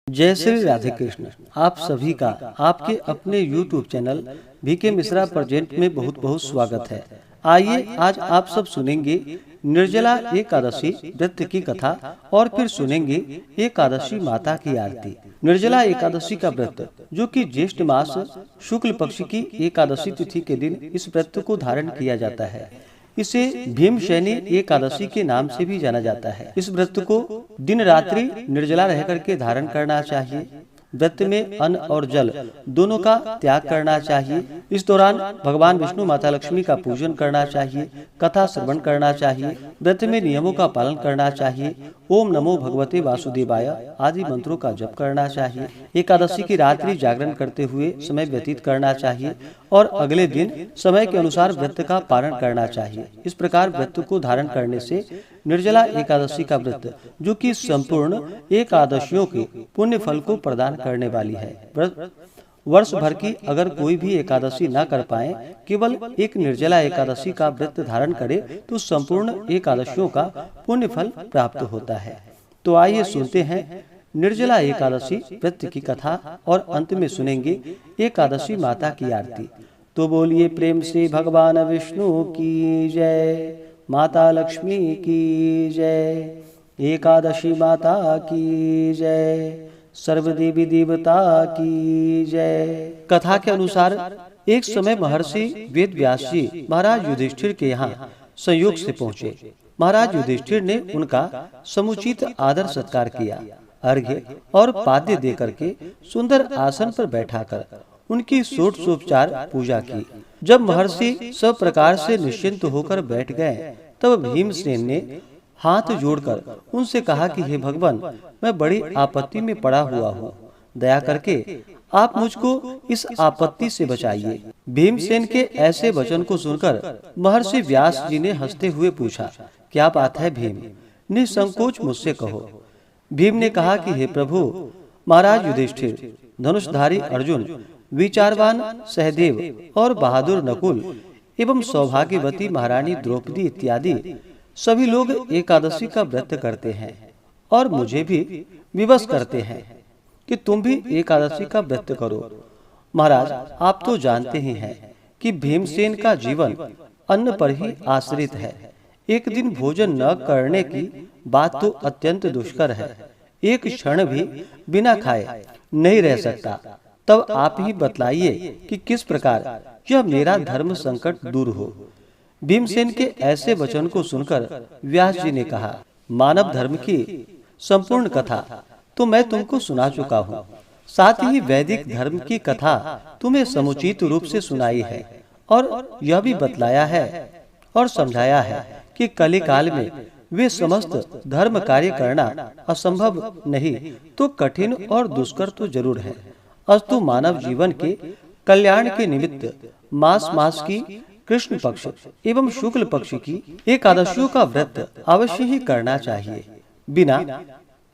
जय श्री राधे कृष्ण। आप सभी का आपके अपने YouTube channel VK Mishra present में बहुत बहुत स्वागत है। आइए आज आप सब सुनेंगे निर्जला एकादशी व्रत की कथा और फिर सुनेंगे एकादशी माता की आरती। निर्जला एकादशी का व्रत, जो कि ज्येष्ठ मास शुक्ल पक्ष की एकादशी तिथि के दिन इस व्रत को धारण किया जाता है। इसे भीमसेनी एकादशी के नाम से भी जाना जाता है। इस व्रत को दिन रात्रि निर्जला रह करके धारण करना चाहिए। व्रत में अन्न और जल दोनों का त्याग करना चाहिए। इस दौरान भगवान विष्णु माता लक्ष्मी का पूजन करना चाहिए, कथा श्रवण करना चाहिए, व्रत में नियमों का पालन करना चाहिए, ओम नमो भगवते वासुदेवाय आदि मंत्रों का जप करना चाहिए। एकादशी की रात्रि जागरण करते हुए समय व्यतीत करना चाहिए और अगले दिन समय के अनुसार व्रत का पालन करना चाहिए। इस प्रकार व्रत को धारण करने से निर्जला एकादशी का व्रत, जो कि संपूर्ण एकादशियों के पुण्य फल को प्रदान करने वाली है। वर्ष भर की अगर कोई भी एकादशी न कर पाए, केवल एक निर्जला एकादशी का व्रत धारण करे तो संपूर्ण एकादशियों का पुण्य फल प्राप्त होता है। तो आइए सुनते हैं निर्जला एकादशी व्रत की कथा और अंत में सुनेंगे एकादशी माता की आरती। तो बोलिए प्रेम से भगवान विष्णु की जय, माता लक्ष्मी की जय, एकादशी माता की जय, सर्वदेवी देवता की जय। कथा के अनुसार एक समय महर्षि वेद व्यास जी महाराज युधिष्ठिर के यहाँ संयोग से पहुँचे। महाराज युधिष्ठिर ने उनका समुचित आदर सत्कार किया, अर्घ्य और पाद्य दे करके सुंदर आसन पर बैठाकर उनकी षोडशोपचार पूजा की। जब महर्षि सब प्रकार से निश्चिंत होकर बैठ गए, तब भीमसेन ने हाथ जोड़कर उनसे कहा कि हे भगवान, मैं बड़ी आपत्ति में पड़ा हुआ हूँ, दया करके आप मुझको इस आपत्ति से बचाइए। भीमसेन के ऐसे वचन को सुनकर महर्षि व्यास जी ने हंसते हुए पूछा, क्या बात है भीम, निसंकोच मुझसे कहो। भीम ने कहा कि हे प्रभु, महाराज युधिष्ठिर, धनुषधारी अर्जुन, विचारवान सहदेव और बहादुर नकुल एवं सौभाग्यवती महारानी द्रौपदी इत्यादि सभी लोग एकादशी का व्रत करते हैं और मुझे भी विवश करते हैं कि तुम भी एकादशी का व्रत करो। महाराज, आप तो जानते ही हैं कि भीमसेन का जीवन अन्न पर ही आश्रित है। एक दिन भोजन न करने की बात तो अत्यंत दुष्कर है। एक क्षण भी बिना खाए नहीं रह सकता। तब आप ही बतलाइए कि किस प्रकार यह मेरा धर्म संकट दूर हो। भीमसेन के ऐसे वचन को सुनकर व्यास जी ने कहा, मानव धर्म की संपूर्ण कथा तो मैं तुमको सुना चुका हूँ, साथ ही वैदिक धर्म की कथा तुम्हें समुचित रूप से सुनाई है और यह भी बतलाया है और समझाया है कि कलिकाल में वे समस्त धर्म कार्य करना असंभव नहीं तो कठिन और दुष्कर तो जरूर है। अस्तु मानव जीवन के कल्याण के निमित्त मास मास की कृष्ण पक्ष एवं शुक्ल पक्ष की एकादशियों का व्रत अवश्य ही करना चाहिए। बिना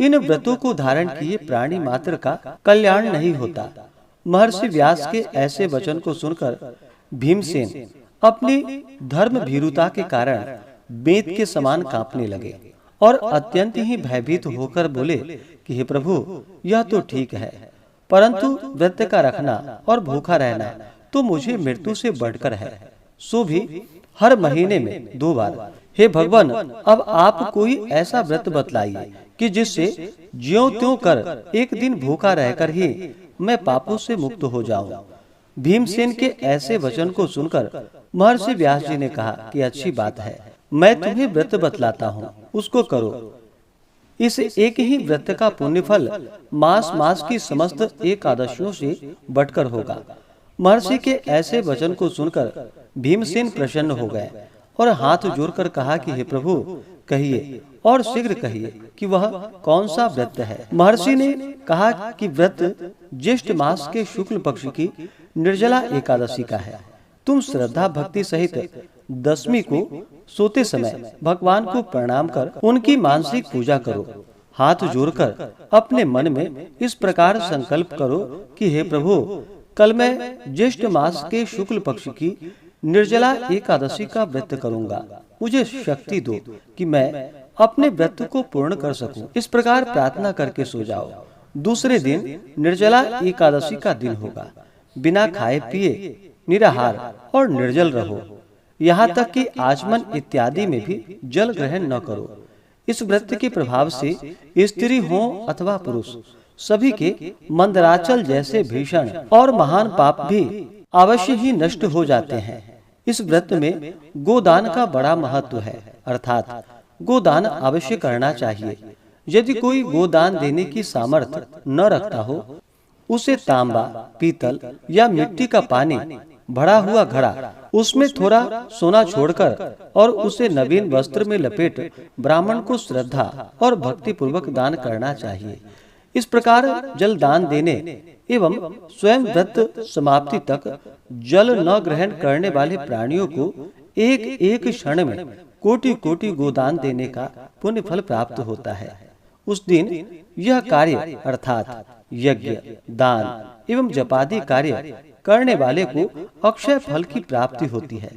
इन व्रतों को धारण किए प्राणी मात्र का कल्याण नहीं होता। महर्षि व्यास के ऐसे वचन को सुनकर भीमसेन अपनी धर्म भीरुता के कारण बेत के समान कांपने लगे और अत्यंत ही भयभीत होकर बोले कि हे प्रभु, यह तो ठीक है, परंतु व्रत का रखना और भूखा रहना तो मुझे मृत्यु से बढ़कर है, सो भी हर महीने में 2 बार। हे भगवान, अब आप कोई ऐसा व्रत बतलाइए कि जिससे ज्यों त्यों कर एक दिन भूखा रहकर ही मैं पापों से मुक्त हो जाऊं। भीमसेन के ऐसे वचन को सुनकर महर्षि व्यास जी ने कहा कि अच्छी बात है, मैं तुम्हें व्रत बतलाता हूँ, उसको करो। इस एक ही व्रत का पुण्य फल मास मास की समस्त एकादशियों से बढ़कर होगा। महर्षि के ऐसे वचन को सुनकर भीमसेन प्रसन्न हो गए और हाथ जोड़कर कहा कि हे प्रभु, कहिए और शीघ्र कहिए कि वह कौन सा व्रत है। महर्षि ने कहा कि व्रत ज्येष्ठ मास के शुक्ल पक्ष की निर्जला एकादशी का है। तुम श्रद्धा भक्ति सहित दशमी को सोते समय भगवान को प्रणाम कर उनकी मानसिक पूजा करो। हाथ जोड़कर अपने मन में इस प्रकार संकल्प करो कि हे प्रभु, कल मैं ज्येष्ठ मास के शुक्ल पक्ष की निर्जला एकादशी का व्रत करूंगा। मुझे शक्ति दो कि मैं अपने व्रत को पूर्ण कर सकूं। इस प्रकार प्रार्थना करके सो जाओ। दूसरे दिन निर्जला एकादशी का दिन होगा। बिना खाए पिए निराहार और निर्जल रहो, यहाँ तक कि आचमन इत्यादि में भी जल ग्रहण न करो। इस व्रत के प्रभाव से स्त्री हो अथवा पुरुष सभी के मंदराचल जैसे भीषण और महान पाप भी अवश्य ही नष्ट हो जाते हैं। इस व्रत में गोदान का बड़ा महत्व है, अर्थात गोदान अवश्य करना चाहिए। यदि कोई गोदान देने की सामर्थ्य न रखता हो, उसे तांबा, पीतल या मिट्टी का पानी भरा हुआ घड़ा, उसमें थोड़ा सोना छोड़कर और उसे नवीन वस्त्र में लपेट ब्राह्मण को श्रद्धा और भक्ति पूर्वक दान करना चाहिए। इस प्रकार जल दान देने एवं स्वयं व्रत समाप्ति तक जल न ग्रहण करने वाले प्राणियों को एक एक क्षण में कोटि कोटि गोदान देने का पुण्य फल प्राप्त होता है। उस दिन यह कार्य अर्थात यज्ञ, दान एवं जपादि कार्य करने वाले को अक्षय फल की प्राप्ति होती है।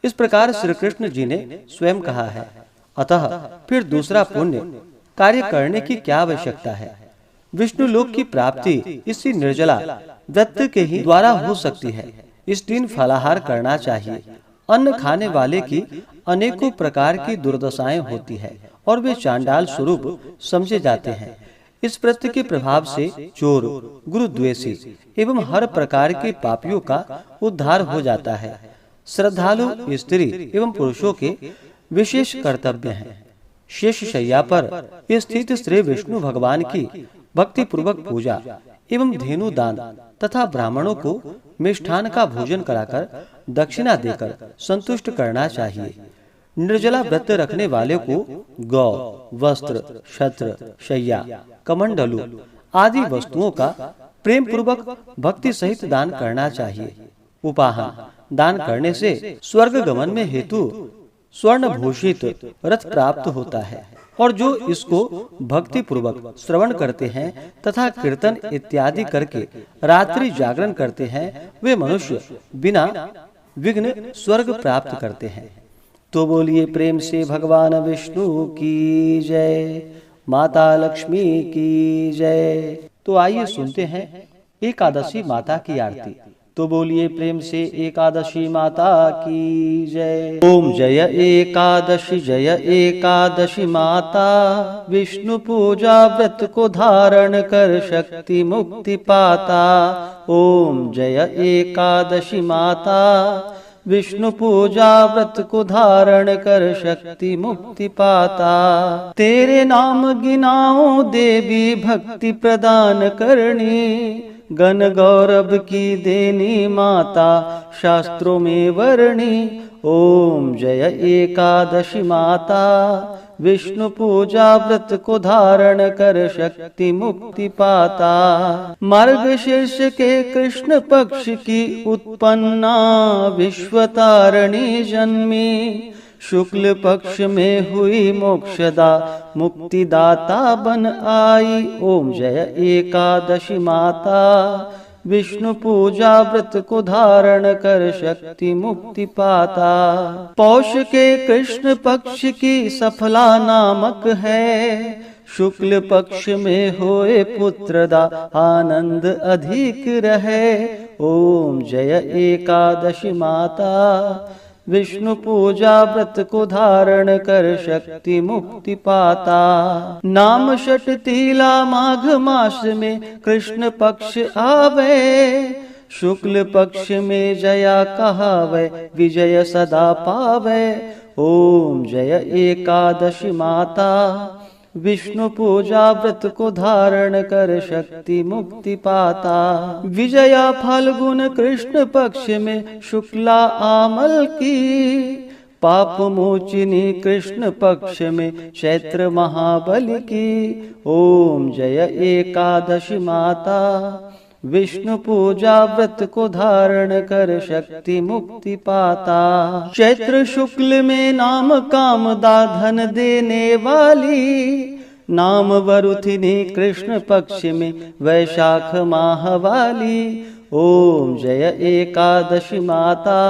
इस प्रकार श्री कृष्ण जी ने स्वयं कहा है। अतः फिर दूसरा पुण्य कार्य करने की क्या आवश्यकता है? विष्णु लोक की प्राप्ति इसी निर्जला व्रत के ही द्वारा हो सकती है। इस दिन फलाहार करना चाहिए। अन्न खाने वाले की अनेकों प्रकार की दुर्दशाएं होती है और वे चांडाल स्वरूप समझे जाते हैं। इस व्रत के प्रभाव से चोर, गुरुद्वेषी एवं हर प्रकार के पापियों का उद्धार हो जाता है। श्रद्धालु स्त्री एवं पुरुषों के विशेष कर्तव्य हैं। शेष शैया पर स्थित श्री विष्णु भगवान की भक्ति पूर्वक पूजा एवं धेनु दान तथा ब्राह्मणों को मिष्ठान का भोजन कराकर दक्षिणा देकर संतुष्ट करना चाहिए। निर्जला व्रत रखने वाले को गौ, वस्त्र, छत्र, शैया, कमंडलू आदि वस्तुओं का प्रेम पूर्वक भक्ति सहित दान करना चाहिए। उपाहन दान करने से स्वर्ग गमन में हेतु स्वर्ण भूषित रथ प्राप्त होता है, और जो इसको भक्ति पूर्वक श्रवण करते हैं तथा कीर्तन इत्यादि करके रात्रि जागरण करते हैं, वे मनुष्य बिना विघ्न स्वर्ग प्राप्त करते हैं। तो बोलिए प्रेम से भगवान विष्णु की जय, माता लक्ष्मी की जय। तो आइए सुनते हैं एकादशी माता की आरती। तो बोलिए प्रेम से एकादशी माता की जय। ओम जय एकादशी माता, विष्णु पूजा व्रत को धारण कर शक्ति मुक्ति पाता। ओम जय एकादशी माता, विष्णु पूजा व्रत को धारण कर शक्ति मुक्ति पाता। तेरे नाम गिनाओ देवी भक्ति प्रदान करनी, गण गौरव की देनी माता शास्त्रों में वर्णी। ओम जय एकादशी माता, विष्णु पूजा व्रत को धारण कर शक्ति मुक्ति पाता। मार्गशीर्ष के कृष्ण पक्ष की उत्पन्ना विश्वतारिणी जन्मी, शुक्ल पक्ष में हुई मोक्षदा मुक्तिदाता बन आई। ओम जय एकादशी माता, विष्णु पूजा व्रत को धारण कर शक्ति मुक्ति पाता। पौष के कृष्ण पक्ष की सफला नामक है, शुक्ल पक्ष में होए पुत्रदा आनंद अधिक रहे। ओम जय एकादशी माता, विष्णु पूजा व्रत को धारण कर शक्ति मुक्ति पाता। नाम षट तीला माघ मास में कृष्ण पक्ष आवे, शुक्ल पक्ष में जया कहावे विजय सदा पावे। ओम जय एकादशी माता, विष्णु पूजा व्रत को धारण कर शक्ति मुक्ति पाता। विजया फाल्गुन कृष्ण पक्ष में शुक्ला आमल की, पाप मोचिनी कृष्ण पक्ष में चैत्र महाबली की। ओम जय एकादशी माता, विष्णु पूजा व्रत को धारण कर शक्ति मुक्ति पाता। चैत्र शुक्ल में नाम कामदा धन देने वाली, नाम वरुथिनी कृष्ण पक्ष में वैशाख माह वाली। ओम जय एकादशी माता,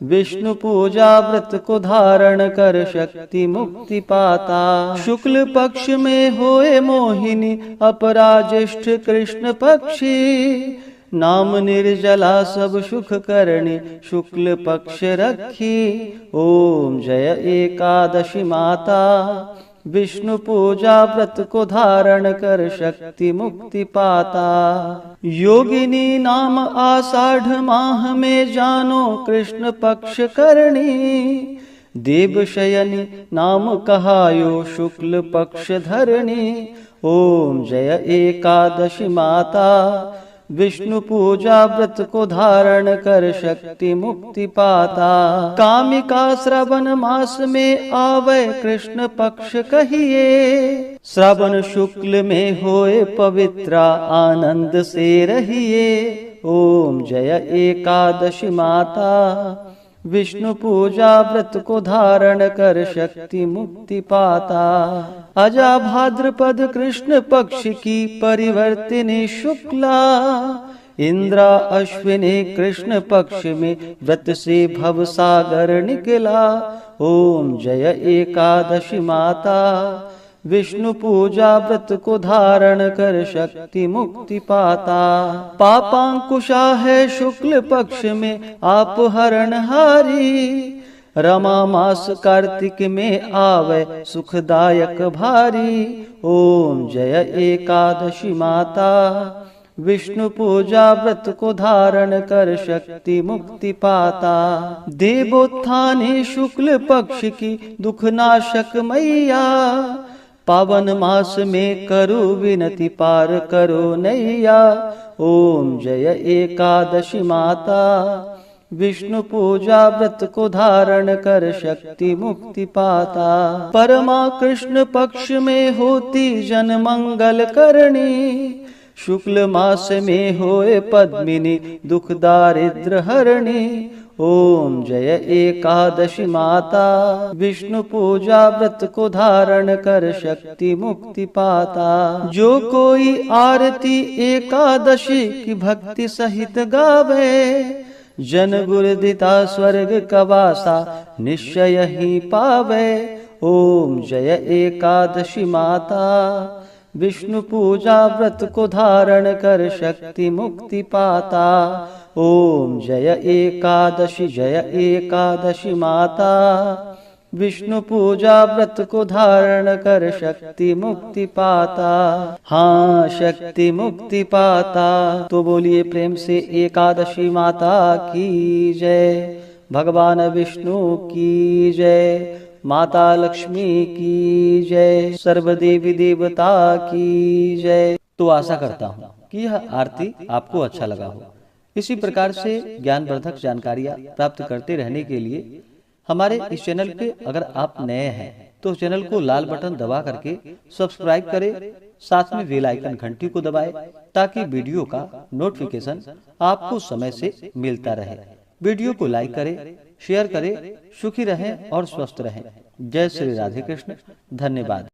विष्णु पूजा व्रत को धारण कर शक्ति मुक्ति पाता। शुक्ल पक्ष में होए मोहिनी अपराज्येष्ठ कृष्ण पक्षी, नाम निर्जला सब सुख करणी शुक्ल पक्ष रखी। ओम जय एकादशी माता, विष्णु पूजा व्रत को धारण कर शक्ति मुक्ति पाता। योगिनी नाम आषाढ़ माह में जानो कृष्ण पक्ष करणी, देव शयनी नाम कहायो शुक्ल पक्ष धरणी। ओम जय एकादशी माता, विष्णु पूजा व्रत को धारण कर शक्ति मुक्ति पाता। कामिका श्रावण मास में आवे कृष्ण पक्ष कहिए, श्रावण शुक्ल में होए पवित्रा आनंद से रहिए। ओम जय एकादशी माता, विष्णु पूजा व्रत को धारण कर शक्ति मुक्ति पाता। अजा भाद्रपद कृष्ण पक्ष की परिवर्तिनी शुक्ला, इंद्रा अश्विनी कृष्ण पक्ष में व्रत से भव सागर निकला। ओम जय एकादशी माता, विष्णु पूजा व्रत को धारण कर शक्ति मुक्ति पाता। पापांकुशा है शुक्ल पक्ष में आप हरणहारी, रमा मास कार्तिक में आवे सुखदायक भारी। ओम जय एकादशी माता, विष्णु पूजा व्रत को धारण कर शक्ति मुक्ति पाता। देवोत्थानी शुक्ल पक्ष की दुखनाशक मैया, पावन मास में करो विनती पार करो नैया। ओम जय एकादशी माता, विष्णु पूजा व्रत को धारण कर शक्ति मुक्ति पाता। परमा कृष्ण पक्ष में होती जन मंगल करणी, शुक्ल मास में होए पद्मिनी दुख दारिद्र हरणी। ओम जय एकादशी माता, विष्णु पूजा व्रत को धारण कर शक्ति मुक्ति पाता। जो कोई आरती एकादशी की भक्ति सहित गावे, जन गुरुदिता स्वर्ग का वासा निश्चय ही पावे। ओम जय एकादशी माता, विष्णु पूजा व्रत को धारण कर शक्ति मुक्ति पाता। ओम जय एकादशी माता, विष्णु पूजा व्रत को धारण कर शक्ति मुक्ति पाता। हाँ, शक्ति मुक्ति पाता। तो बोलिए प्रेम से एकादशी माता की जय, भगवान विष्णु की जय, माता लक्ष्मी की जय, सर्व देवी देवता की जय। तो आशा करता हूँ कि यह आरती आपको अच्छा लगा हो। इसी प्रकार से ज्ञानवर्धक जानकारियाँ प्राप्त करते रहने के लिए हमारे इस चैनल पे अगर आप नए हैं तो चैनल को लाल बटन दबा करके सब्सक्राइब करें, साथ में बेल आइकन घंटी को दबाएं ताकि वीडियो का नोटिफिकेशन आपको समय से मिलता रहे। वीडियो को लाइक करें, शेयर करें। सुखी रहें और स्वस्थ रहें। जय श्री राधे कृष्ण। धन्यवाद।